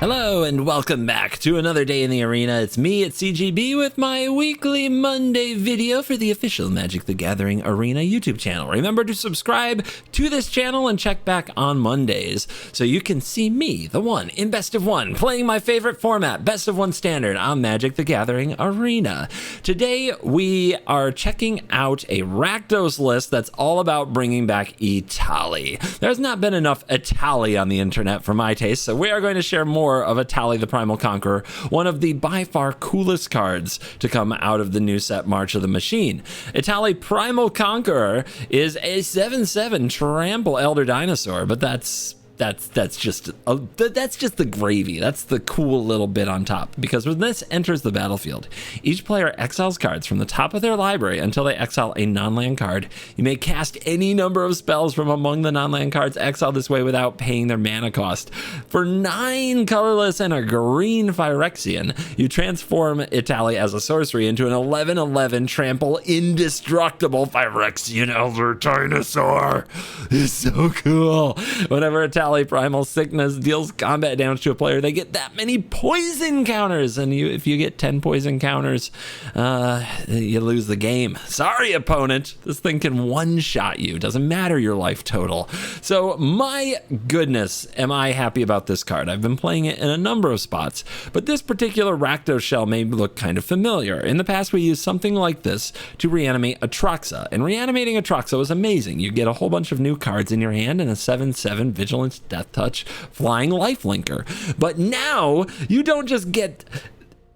Hello and welcome back to another day in the arena. It's me at CGB with my weekly Monday video for the official Magic the Gathering Arena YouTube channel. Remember to subscribe to this channel and check back on Mondays so you can see me, the one in Best of One, playing my favorite format, Best of One Standard on Magic the Gathering Arena. Today we are checking out a Rakdos list that's all about bringing back Etali. There's not been enough Etali on the internet for my taste, so we are going to share more of Etali the Primal Conqueror, one of the by far coolest cards to come out of the new set March of the Machine. Etali Primal Conqueror is a 7/7 trample elder dinosaur, but that's just the gravy. That's the cool little bit on top, because when this enters the battlefield, each player exiles cards from the top of their library until they exile a non-land card. You may cast any number of spells from among the non-land cards exiled this way without paying their mana cost. For 9 colorless and a green Phyrexian, you transform Etali as a sorcery into an 11/11 trample indestructible Phyrexian elder dinosaur. It's so cool. Whenever Etali Primal Sickness deals combat damage to a player, they get that many poison counters, and if you get 10 poison counters, you lose the game. Sorry, opponent. This thing can one-shot you. Doesn't matter your life total. So my goodness, am I happy about this card. I've been playing it in a number of spots, but this particular Rakdos shell may look kind of familiar. In the past, we used something like this to reanimate Atraxa, and reanimating Atraxa was amazing. You get a whole bunch of new cards in your hand and a 7/7 Vigilance, Death Touch, Flying Lifelinker. But now you don't just get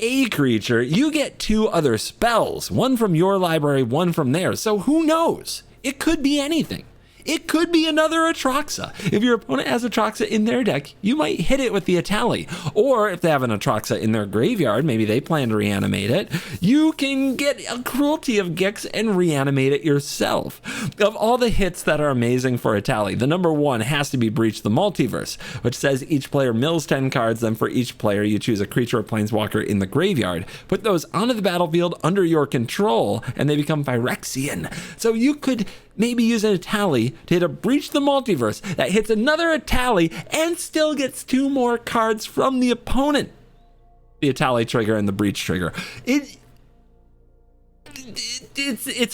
a creature, you get 2 other spells, one from your library, one from theirs. So who knows? It could be anything. It could be another Atraxa. If your opponent has Atraxa in their deck, you might hit it with the Etali. Or if they have an Atraxa in their graveyard, maybe they plan to reanimate it, you can get a Cruelty of Gix and reanimate it yourself. Of all the hits that are amazing for Etali, the number 1 has to be Breach the Multiverse, which says each player mills 10 cards, then for each player you choose a creature or planeswalker in the graveyard. Put those onto the battlefield under your control, and they become Phyrexian. So you could maybe use an Etali to hit a Breach the Multiverse that hits another Etali and still gets 2 more cards from the opponent. The Etali trigger and the Breach trigger. It's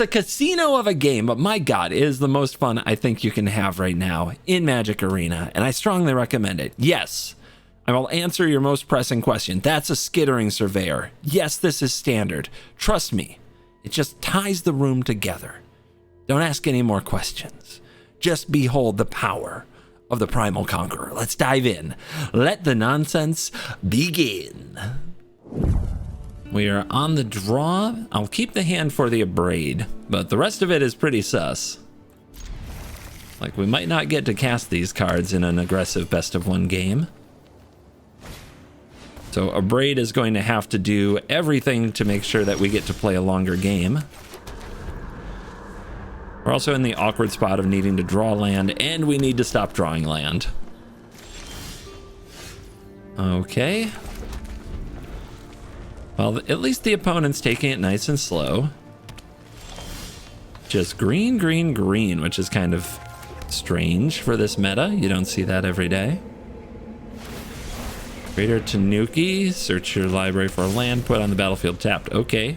a casino of a game, but my God, it is the most fun I think you can have right now in Magic Arena, and I strongly recommend it. Yes, I will answer your most pressing question. That's a skittering surveyor. Yes, this is standard. Trust me, it just ties the room together. Don't ask any more questions. Just behold the power of the Primal Conqueror. Let's dive in. Let the nonsense begin. We are on the draw. I'll keep the hand for the Abrade, but the rest of it is pretty sus. Like, we might not get to cast these cards in an aggressive best of one game. So Abrade is going to have to do everything to make sure that we get to play a longer game. We're also in the awkward spot of needing to draw land, and we need to stop drawing land. Okay. Well, at least the opponent's taking it nice and slow. Just green, green, green, which is kind of strange for this meta. You don't see that every day. Greater Tanuki, search your library for a land, put on the battlefield tapped. Okay.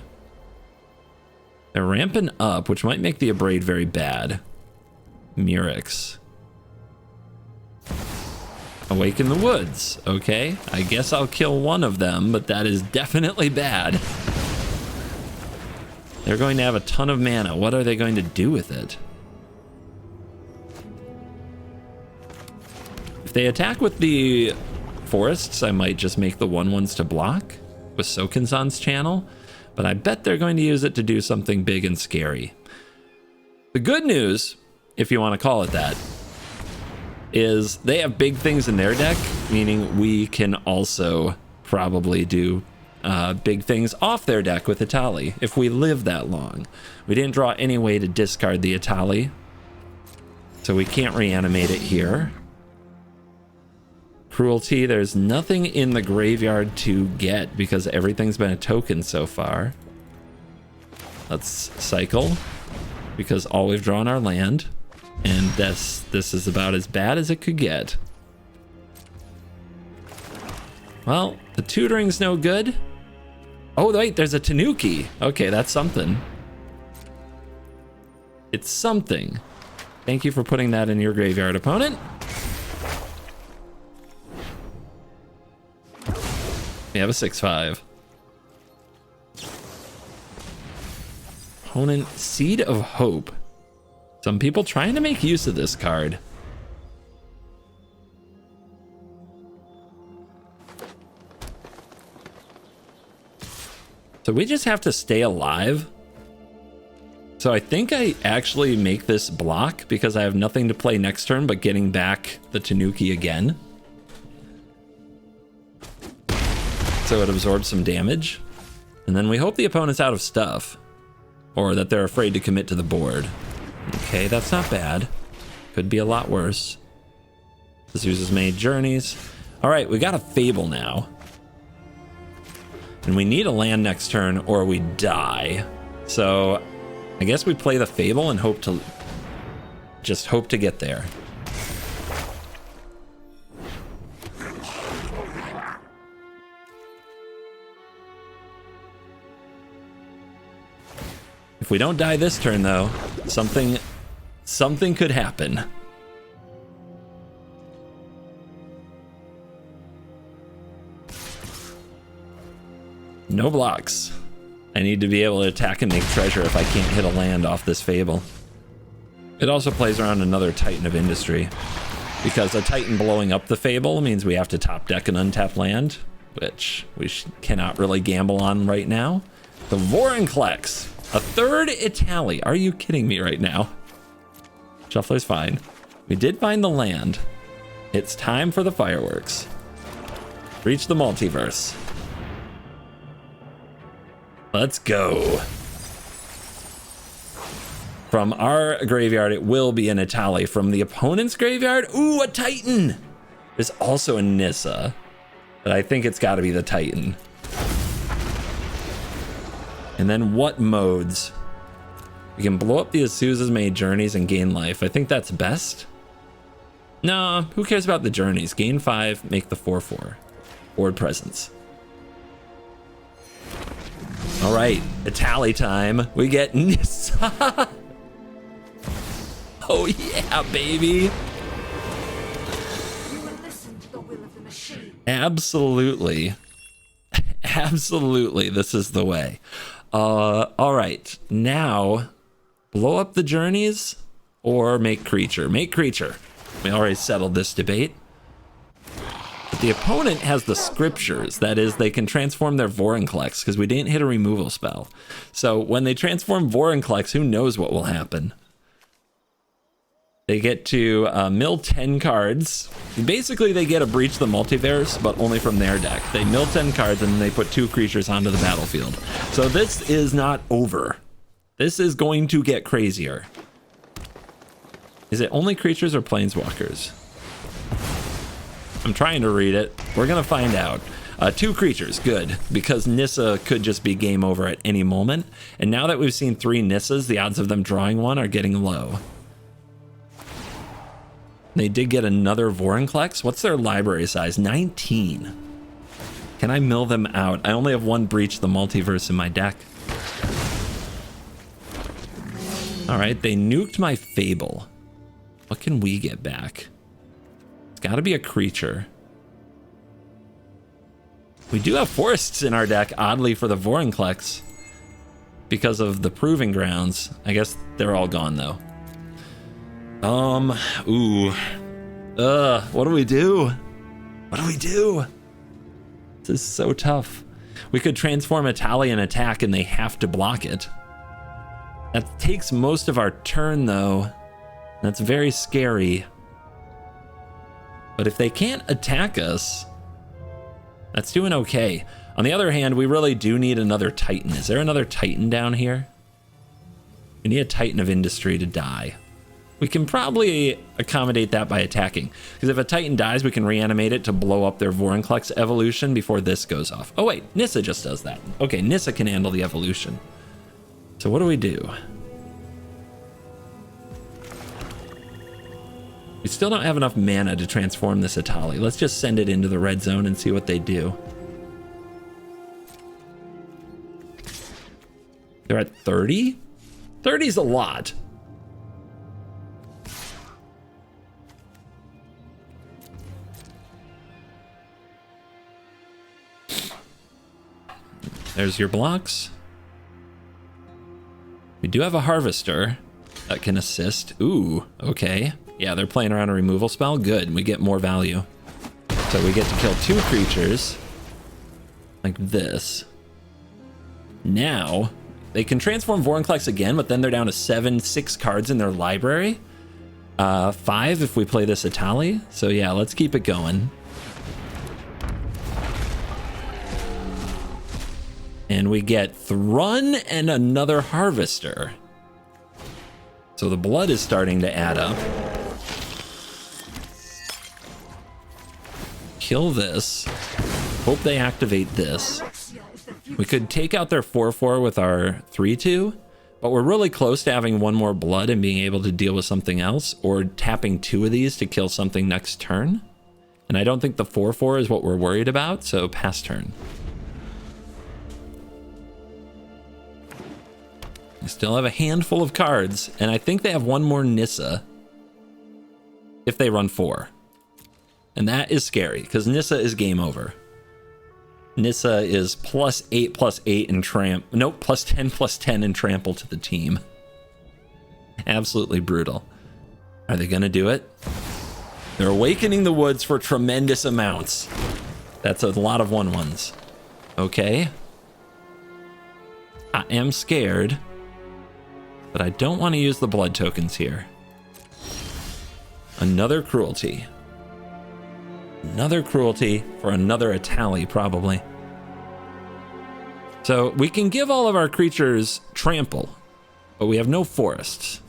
They're ramping up, which might make the Abrade very bad. Mirix. Awaken the Woods. Okay, I guess I'll kill one of them, but that is definitely bad. They're going to have a ton of mana. What are they going to do with it? If they attack with the forests, I might just make the 1/1s to block with Sokinsan's channel. But I bet they're going to use it to do something big and scary. The good news, if you want to call it that, is they have big things in their deck, meaning we can also probably do big things off their deck with Etali if we live that long. We didn't draw any way to discard the Etali, so we can't reanimate it here. Cruelty, there's nothing in the graveyard to get because everything's been a token so far. Let's cycle, because all we've drawn our land, and this is about as bad as it could get. Well, the tutoring's no good. Oh, wait, there's a Tanuki. Okay, that's something. It's something. Thank you for putting that in your graveyard, opponent. We have a 6/5. Opponent, Seed of Hope. Some people trying to make use of this card. So we just have to stay alive. So I think I actually make this block because I have nothing to play next turn but getting back the Tanuki again. So it absorbs some damage. And then we hope the opponent's out of stuff. Or that they're afraid to commit to the board. Okay, that's not bad. Could be a lot worse. This uses many journeys. All right, we got a Fable now. And we need a land next turn or we die. So I guess we play the Fable and hope to get there. If we don't die this turn though, something could happen. No blocks. I need to be able to attack and make treasure if I can't hit a land off this Fable. It also plays around another Titan of Industry, because a Titan blowing up the Fable means we have to top deck an untapped land, which we cannot really gamble on right now. The Vorinclex, a third Etali. Are you kidding me right now? Shuffler's fine. We did find the land. It's time for the fireworks. Reach the multiverse. Let's go. From our graveyard, it will be an Etali. From the opponent's graveyard, ooh, a Titan. There's also a Nissa, but I think it's got to be the Titan. And then what modes? We can blow up the Azusa's many journeys and gain life. I think that's best. No, who cares about the journeys? Gain 5, make the 4/4. Board presence. All right, Etali time. We get Nissa. Oh yeah, baby. Absolutely. Absolutely, this is the way. All right, now blow up the journeys or make creature. Make creature. We already settled this debate. But the opponent has the scriptures. That is, they can transform their Vorinclex because we didn't hit a removal spell. So when they transform Vorinclex, who knows what will happen? They get to mill 10 cards. Basically, they get a Breach the Multiverse, but only from their deck. They mill 10 cards and then they put 2 creatures onto the battlefield. So this is not over. This is going to get crazier. Is it only creatures or planeswalkers? I'm trying to read it. We're going to find out. 2 creatures, good, because Nissa could just be game over at any moment. And now that we've seen 3 Nissas, the odds of them drawing one are getting low. They did get another Vorinclex. What's their library size? 19. Can I mill them out? I only have 1 Breach the Multiverse in my deck. All right, they nuked my Fable. What can we get back? It's got to be a creature. We do have forests in our deck, oddly, for the Vorinclex. Because of the Proving Grounds. I guess they're all gone, though. Ooh. What do we do? What do we do? This is so tough. We could transform Etali and attack and they have to block it. That takes most of our turn though. That's very scary. But if they can't attack us, that's doing okay. On the other hand, we really do need another Titan. Is there another Titan down here? We need a Titan of Industry to die. We can probably accommodate that by attacking. Because if a Titan dies, we can reanimate it to blow up their Vorinclex evolution before this goes off. Oh wait, Nissa just does that. Okay, Nissa can handle the evolution. So what do we do? We still don't have enough mana to transform this Etali. Let's just send it into the red zone and see what they do. They're at 30? 30's a lot. There's your blocks. We do have a harvester that can assist. Ooh, okay. Yeah, they're playing around a removal spell. Good, we get more value. So we get to kill 2 creatures like this. Now, they can transform Vorinclex again, but then they're down to 6 cards in their library. 5 if we play this Etali. So yeah, let's keep it going. And we get Thrun and another Harvester. So the blood is starting to add up. Kill this. Hope they activate this. We could take out their 4/4 with our 3/2, but we're really close to having 1 more blood and being able to deal with something else, or tapping 2 of these to kill something next turn. And I don't think the 4/4 is what we're worried about, so pass turn. We still have a handful of cards, and I think they have 1 more Nissa if they run 4. And that is scary, because Nissa is game over. Nissa is +8/+8 and +10/+10 and trample to the team. Absolutely brutal. Are they going to do it? They're awakening the woods for tremendous amounts. That's a lot of 1/1s. Okay. I am scared, but I don't want to use the blood tokens here. Another cruelty. Another cruelty for another Etali, probably. So we can give all of our creatures trample, but we have no forests.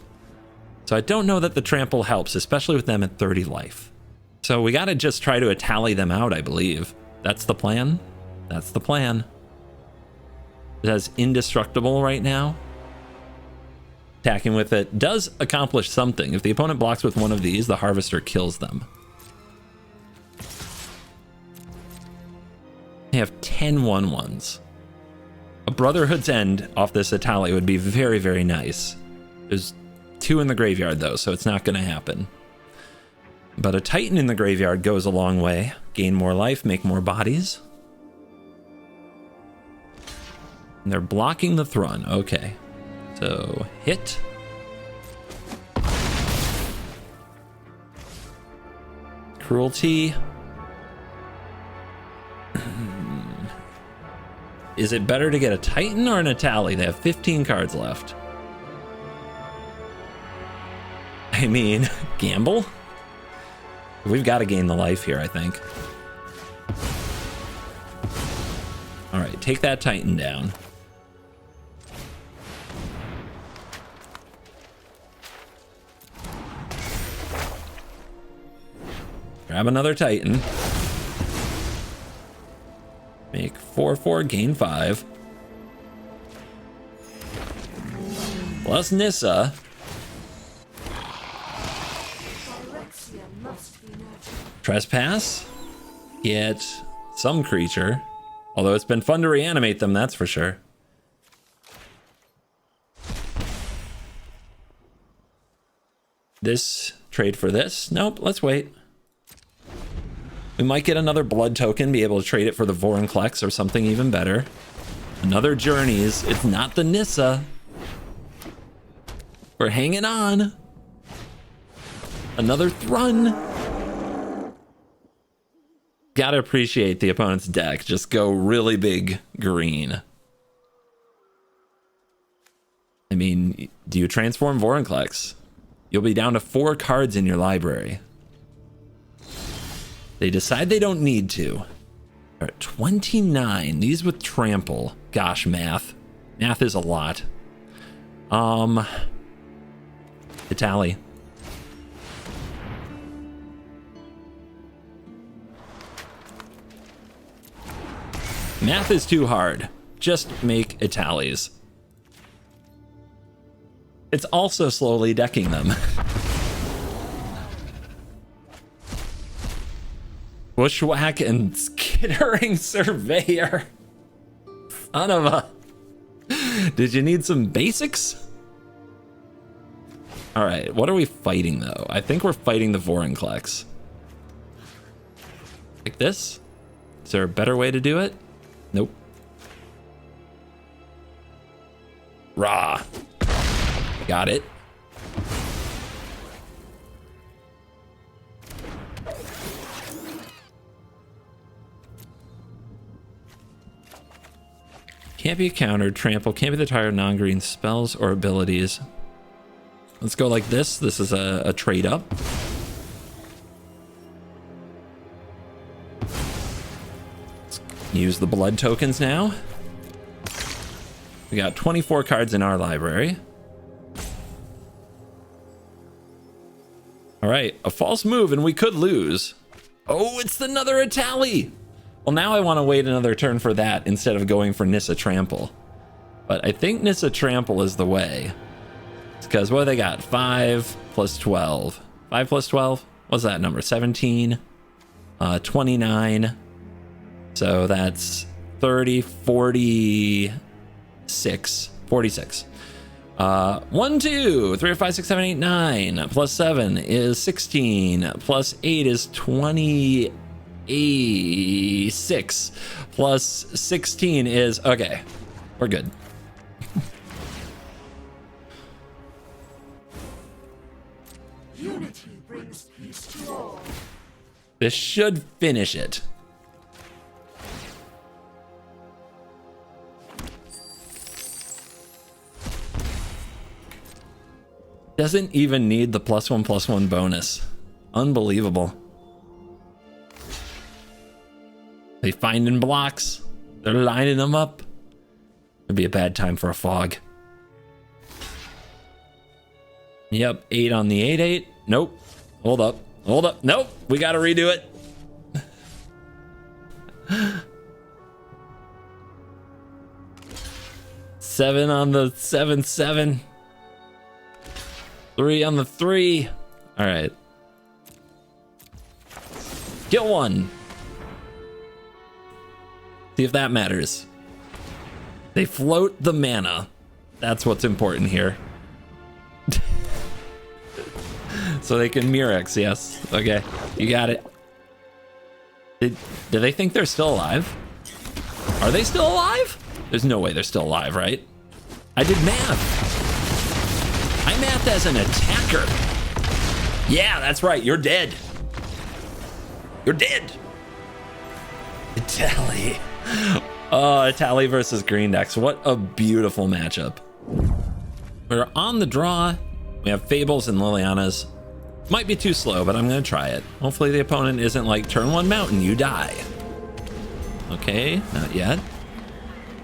So I don't know that the trample helps, especially with them at 30 life. So we got to just try to Etali them out, I believe. That's the plan. That's the plan. It has indestructible right now. Attacking with it does accomplish something. If the opponent blocks with 1 of these, the harvester kills them. They have 10 1/1s. A Brotherhood's End off this Etali would be very, very nice. There's 2 in the graveyard, though, so it's not going to happen. But a Titan in the graveyard goes a long way. Gain more life, make more bodies. And they're blocking the Thrun. Okay. So, hit. Cruelty. Is it better to get a Titan or an Etali? They have 15 cards left. I mean, gamble? We've got to gain the life here, I think. All right, take that Titan down. Grab another Titan. Make 4/4, gain 5. Plus Nissa. Trespass. Get some creature. Although it's been fun to reanimate them, that's for sure. This trade for this? Nope, let's wait. We might get another blood token, be able to trade it for the Vorinclex or something even better. Another Journeys. It's not the Nissa. We're hanging on. Another Thrun. Gotta appreciate the opponent's deck. Just go really big green. I mean, do you transform Vorinclex? You'll be down to 4 cards in your library. They decide they don't need to. They're at 29. These with trample. Gosh, math. Math is a lot. Etali. Math is too hard. Just make Etalis. It's also slowly decking them. Bushwhack and skittering surveyor. Son of a... Did you need some basics? All right, what are we fighting though? I think we're fighting the Vorinclex. Like this? Is there a better way to do it? Nope. Rah. Got it. Can't be countered, trample, can't be the tire, non-green spells or abilities. Let's go like this. This is a trade up. Let's use the blood tokens now. We got 24 cards in our library. All right, a false move and we could lose. Oh, it's another Etali. Well, now I want to wait another turn for that instead of going for Nissa Trample. But I think Nissa Trample is the way. It's because what do they got? 5 plus 12. 5 plus 12? What's that number? 17. 29. So that's 30, 46. 46. 1, 2, 3, 4, 5, 6, 7, 8, 9. Plus 7 is 16. Plus 8 is 26. Plus 16 is... Okay, we're good. Unity brings peace to all. This should finish it. Doesn't even need the +1/+1 bonus. Unbelievable. They finding blocks. They're lining them up. It'd be a bad time for a fog. Yep, 8 on the 8/8. Nope. Hold up. Hold up. Nope. We gotta redo it. Seven on the 7/7. 3 on the 3. All right. Kill one. See if that matters. They float the mana. That's what's important here. So they can Murex, yes. Okay, you got it. Do they think they're still alive? Are they still alive? There's no way they're still alive, right? I did math. I mathed as an attacker. Yeah, that's right. You're dead. You're dead. Etali. Oh, Etali versus Green Decks. What a beautiful matchup. We're on the draw. We have Fables and Liliana's. Might be too slow, but I'm going to try it. Hopefully the opponent isn't like, turn 1 mountain, you die. Okay, not yet.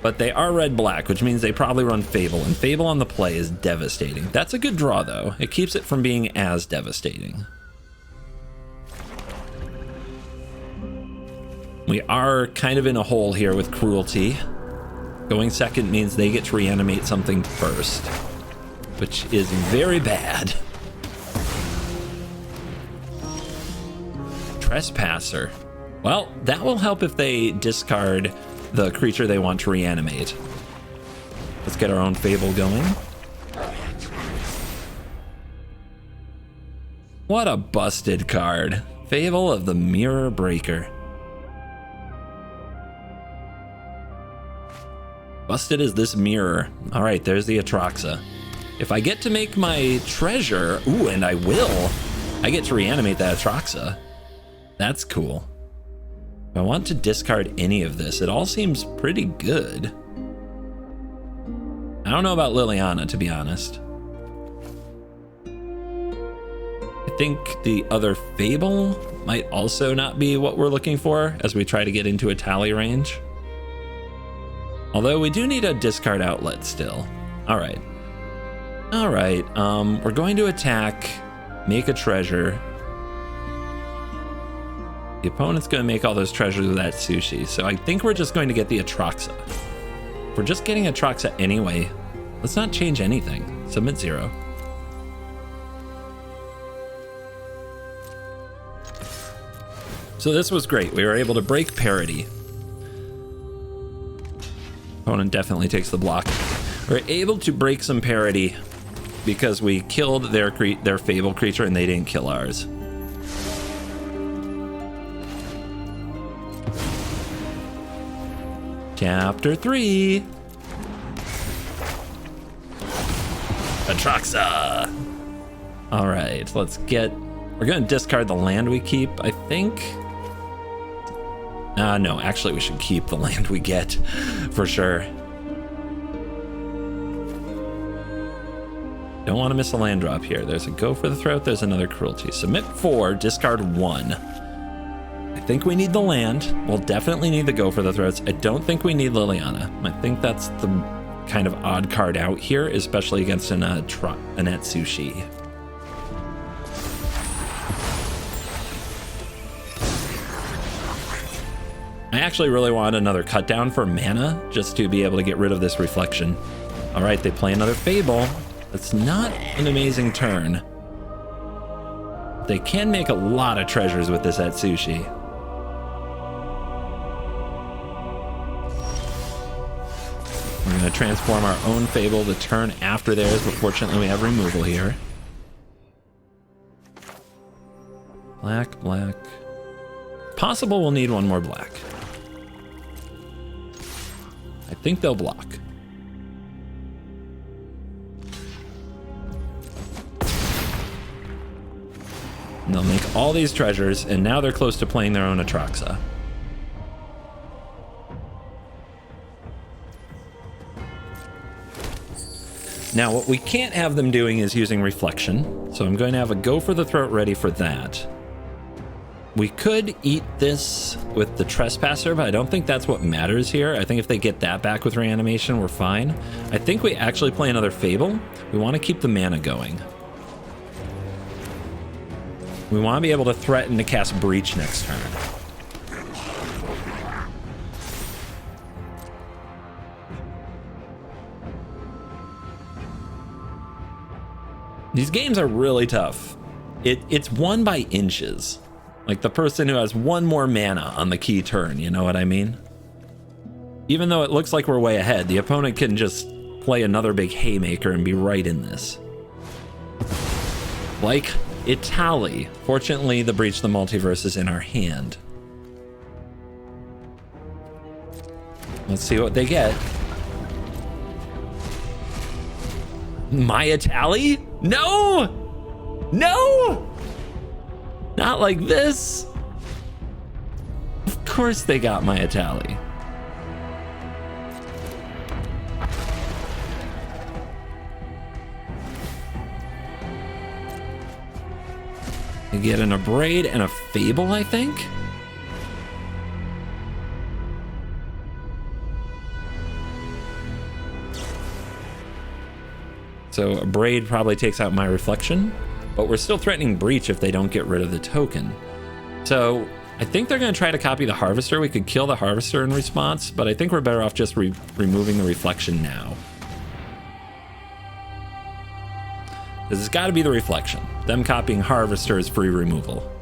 But they are red-black, which means they probably run Fable, and Fable on the play is devastating. That's a good draw, though. It keeps it from being as devastating. We are kind of in a hole here with Cruelty. Going second means they get to reanimate something first, which is very bad. Trespasser. Well, that will help if they discard the creature they want to reanimate. Let's get our own Fable going. What a busted card. Fable of the Mirror Breaker. Busted as this mirror. All right, there's the Atraxa. If I get to make my treasure, ooh, and I will, I get to reanimate that Atraxa. That's cool. If I want to discard any of this, it all seems pretty good. I don't know about Liliana, to be honest. I think the other Fable might also not be what we're looking for as we try to get into Etali range. Although we do need a discard outlet still. All right. All right, we're going to attack, make a treasure. The opponent's going to make all those treasures with that sushi, so I think we're just going to get the Atraxa. If we're just getting Atraxa anyway, let's not change anything. Submit 0. So this was great. We were able to break parity. Opponent definitely takes the block. We're able to break some parity because we killed their Fable creature and they didn't kill ours. Chapter 3. Atraxa. All right, let's get... We're going to discard the land we keep, I think. No, actually, we should keep the land we get, for sure. Don't want to miss a land drop here. There's a Go for the Throat, there's another Cruelty. Submit 4, discard 1. I think we need the land. We'll definitely need the Go for the Throats. I don't think we need Liliana. I think that's the kind of odd card out here, especially against an Atsushi. I actually really want another cut down for mana just to be able to get rid of this reflection. All right, they play another Fable. That's not an amazing turn. They can make a lot of treasures with this Atsushi. We're going to transform our own Fable the turn after theirs, but fortunately we have removal here. Black, black. Possible we'll need one more black. I think they'll block. And they'll make all these treasures, and now they're close to playing their own Atraxa. Now, what we can't have them doing is using Reflection, so I'm going to have a Go for the Throat ready for that. We could eat this with the Trespasser, but I don't think that's what matters here. I think if they get that back with Reanimation, we're fine. I think we actually play another Fable. We want to keep the mana going. We want to be able to threaten to cast Breach next turn. These games are really tough. It's won by inches. Like the person who has one more mana on the key turn, you know what I mean? Even though it looks like we're way ahead, the opponent can just play another big haymaker and be right in this. Like Etali. Fortunately, the Breach the Multiverse is in our hand. Let's see what they get. My Etali? No! No! Not like this. Of course they got my Etali. They get an Abrade and a Fable, I think. So Abrade probably takes out my Reflection, but we're still threatening Breach if they don't get rid of the token. So I think they're going to try to copy the Harvester. We could kill the Harvester in response, but I think we're better off just removing the Reflection now. This has got to be the Reflection. Them copying Harvester is free removal.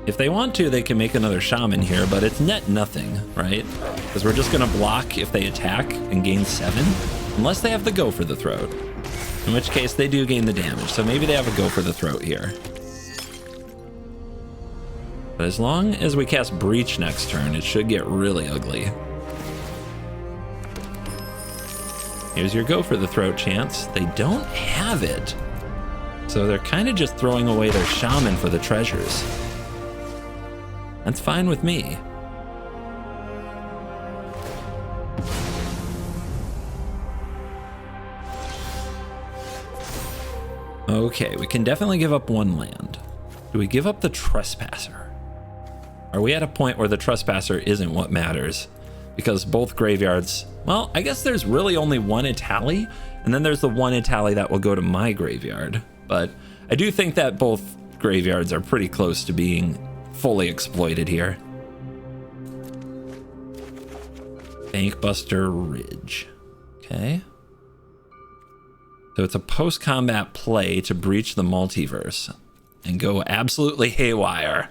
If they want to, they can make another Shaman here, but it's net nothing, right? Because we're just going to block if they attack and gain 7, unless they have the Go for the Throat, in which case they do gain the damage. So maybe they have a Go for the Throat here. But as long as we cast Breach next turn, it should get really ugly. Here's your Go for the Throat chance. They don't have it. So they're kind of just throwing away their Shaman for the treasures. That's fine with me. Okay, we can definitely give up one land. Do we give up the Trespasser? Are we at a point where the Trespasser isn't what matters? Because both graveyards, well, I guess there's really only one Etali, and then there's the one Etali that will go to my graveyard. But I do think that both graveyards are pretty close to being fully exploited here. Bankbuster Ridge. Okay. So it's a post-combat play to breach the multiverse and go absolutely haywire.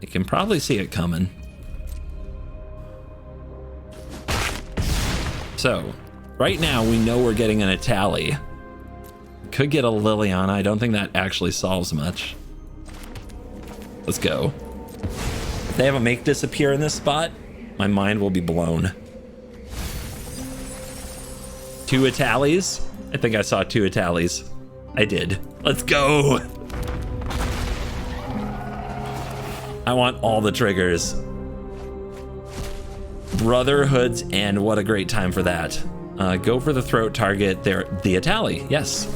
You can probably see it coming. So, right now we know we're getting an Etali. Could get a Liliana. I don't think that actually solves much. Let's go. If they have a make disappear in this spot, my mind will be blown. 2 Etalis? I think I saw 2 Etalis. I did. Let's go! I want all the triggers. Brotherhoods, and what a great time for that. Go for the throat target there. The Etali, yes.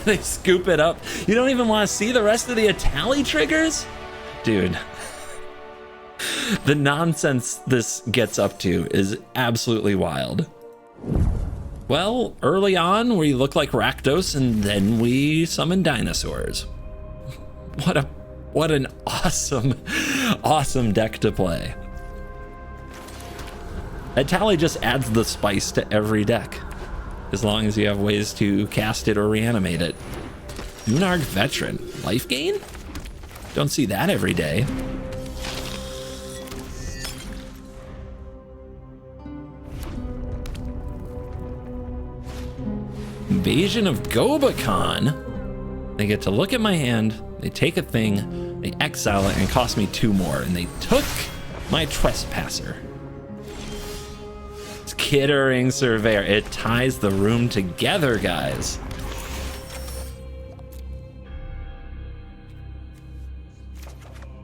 They scoop it up. You don't even want to see the rest of the Etali triggers? Dude. The nonsense this gets up to is absolutely wild. Well, early on we look like Rakdos, and then we summon dinosaurs. What an awesome deck to play. Etali just adds the spice to every deck, as long as you have ways to cast it or reanimate it. Unarg Veteran, life gain? Don't see that every day. Invasion of Gobakon. They get to look at my hand, they take a thing, they exile it, and cost me 2 more, and they took my Trespasser. Skittering Surveyor. It ties the room together, guys.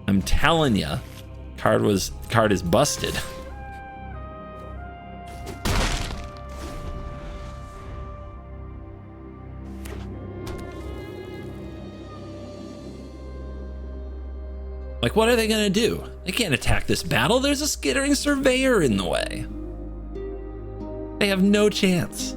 I'm telling ya, card is busted. Like, what are they gonna do? They can't attack this battle. There's a Skittering Surveyor in the way. They have no chance.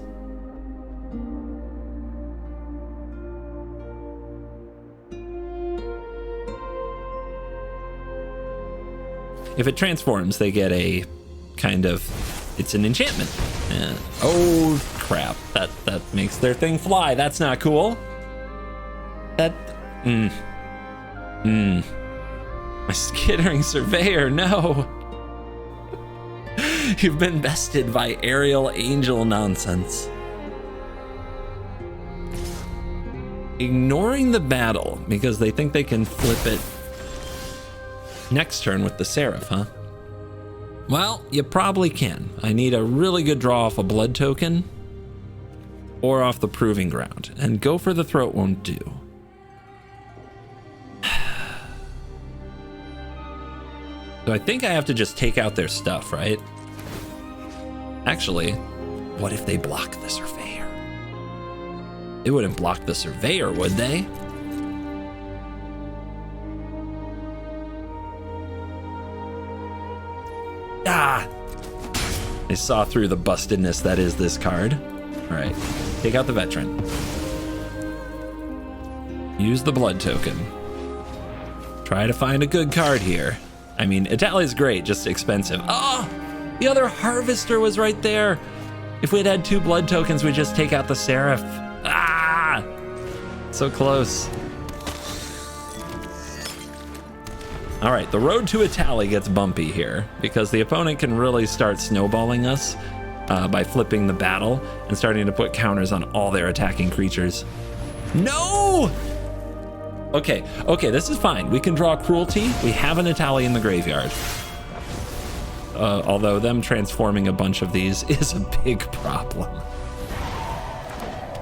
If it transforms, they get a kind of, it's an enchantment. Oh crap, that makes their thing fly. That's not cool. My Skittering Surveyor, no. You've been bested by Aerial Angel nonsense. Ignoring the battle because they think they can flip it next turn with the Seraph, huh? Well, you probably can. I need a really good draw off a blood token or off the Proving Ground, and go for the throat won't do. So I think I have to just take out their stuff, right? Actually, what if they block the Surveyor? They wouldn't block the Surveyor, would they? Ah! They saw through the bustedness that is this card. All right, take out the Veteran. Use the blood token. Try to find a good card here. I mean, Etali's great, just expensive. Oh, the other Harvester was right there. If we'd had 2 blood tokens, we'd just take out the Seraph. Ah, so close. All right, the road to Etali gets bumpy here because the opponent can really start snowballing us by flipping the battle and starting to put counters on all their attacking creatures. No! Okay, this is fine. We can draw Cruelty. We have an Etali in the graveyard. Although them transforming a bunch of these is a big problem.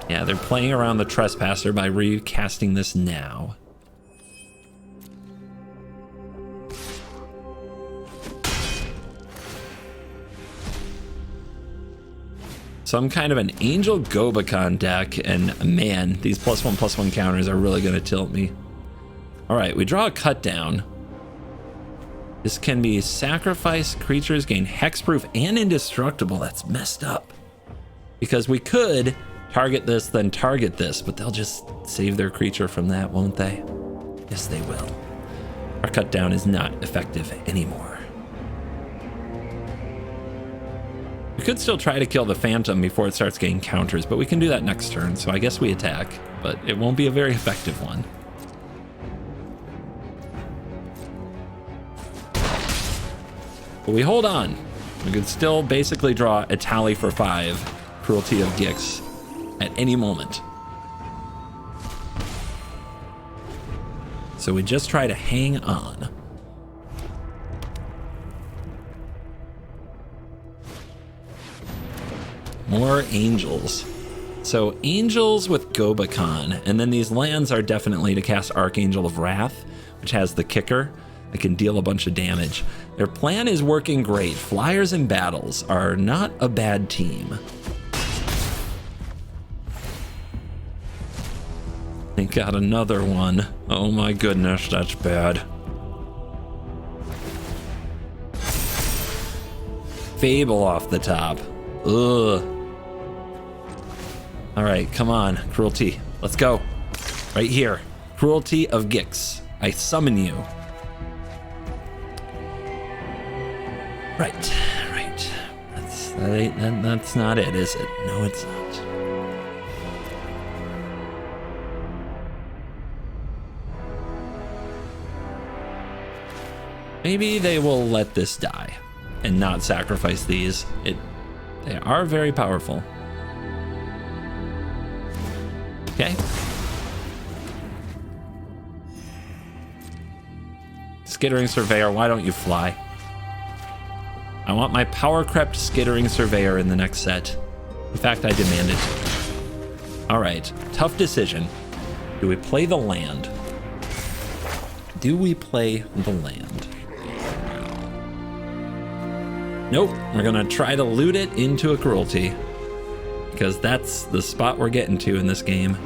Yeah, they're playing around the Trespasser by recasting this now. Some kind of an Angel Gobakon deck, and man, these +1/+1 counters are really gonna tilt me. All right, we draw a cut down. This can be sacrificed. Creatures gain hexproof and indestructible. That's messed up. Because we could target this, then target this, but they'll just save their creature from that, won't they? Yes, they will. Our cut down is not effective anymore. We could still try to kill the Phantom before it starts getting counters, but we can do that next turn, so I guess we attack, but it won't be a very effective one. But we hold on. We could still basically draw Etali for 5, Cruelty of Gix, at any moment. So we just try to hang on. More angels. So angels with Gobakon, and then these lands are definitely to cast Archangel of Wrath, which has the kicker. They can deal a bunch of damage. Their plan is working great. Flyers and battles are not a bad team. They got another one. Oh my goodness, that's bad. Fable off the top. Ugh. All right, come on, Cruelty. Let's go. Right here. Cruelty of Gix. I summon you. Right. That's not it, is it? No, it's not. Maybe they will let this die and not sacrifice these. They are very powerful. Okay. Skittering Surveyor, why don't you fly? I want my power-crept Skittering Surveyor in the next set. In fact, I demand it. All right, tough decision. Do we play the land? Do we play the land? Nope, we're gonna try to loot it into a Cruelty, because that's the spot we're getting to in this game.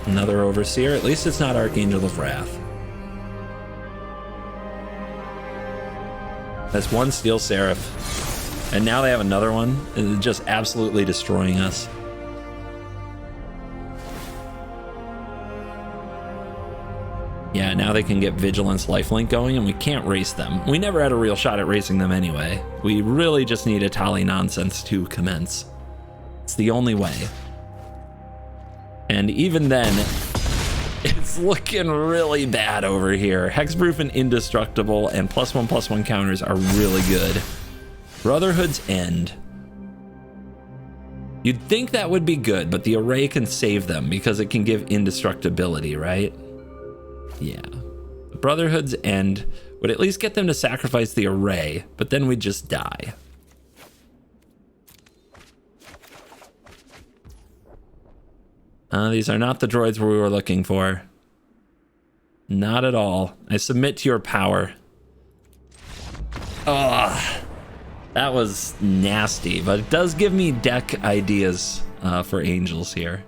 Another Overseer, at least it's not Archangel of Wrath. That's one Steel Seraph, and now they have another one, it's just absolutely destroying us. Yeah, now they can get Vigilance Lifelink going, and we can't race them. We never had a real shot at racing them anyway. We really just need Etali nonsense to commence. It's the only way. And even then, it's looking really bad over here. Hexproof and Indestructible and +1/+1 counters are really good. Brotherhood's End. You'd think that would be good, but the array can save them because it can give indestructibility, right? Yeah. The Brotherhood's End would at least get them to sacrifice the array, but then we'd just die. These are not the droids we were looking for. Not at all. I submit to your power. Ugh. That was nasty, but it does give me deck ideas for angels here.